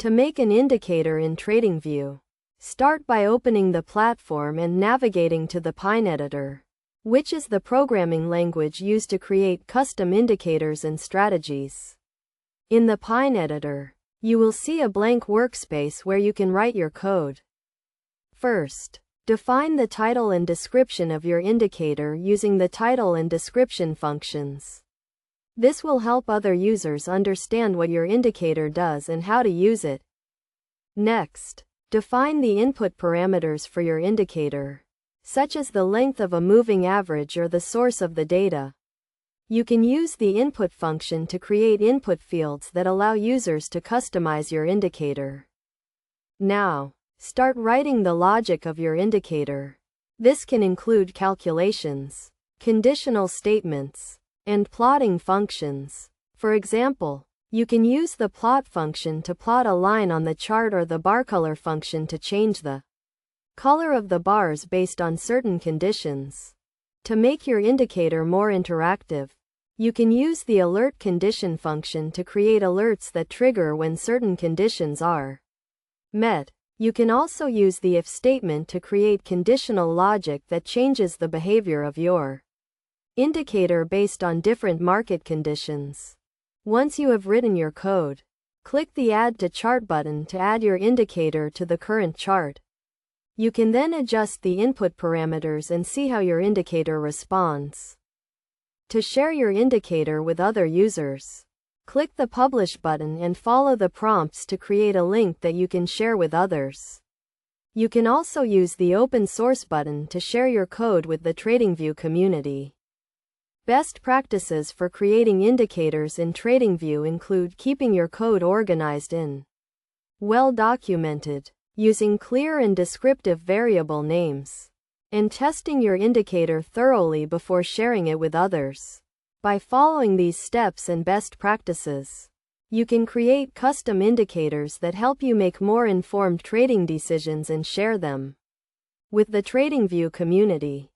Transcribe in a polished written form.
To make an indicator in TradingView, start by opening the platform and navigating to the Pine editor, which is the programming language used to create custom indicators and strategies. In the Pine editor, you will see a blank workspace where you can write your code. First, define the title and description of your indicator using the title and description functions. This will help other users understand what your indicator does and how to use it. Next, define the input parameters for your indicator, such as the length of a moving average or the source of the data. You can use the input function to create input fields that allow users to customize your indicator. Now, start writing the logic of your indicator. This can include calculations, conditional statements, and plotting functions. For example, you can use the plot function to plot a line on the chart or the barcolor function to change the color of the bars based on certain conditions. To make your indicator more interactive, you can use the alert condition function to create alerts that trigger when certain conditions are met. You can also use the if statement to create conditional logic that changes the behavior of your indicator based on different market conditions. Once you have written your code, click the Add to Chart button to add your indicator to the current chart. You can then adjust the input parameters and see how your indicator responds. To share your indicator with other users, click the Publish button and follow the prompts to create a link that you can share with others. You can also use the Open Source button to share your code with the TradingView community. Best practices for creating indicators in TradingView include keeping your code organized and well documented, using clear and descriptive variable names, and testing your indicator thoroughly before sharing it with others. By following these steps and best practices, you can create custom indicators that help you make more informed trading decisions and share them with the TradingView community.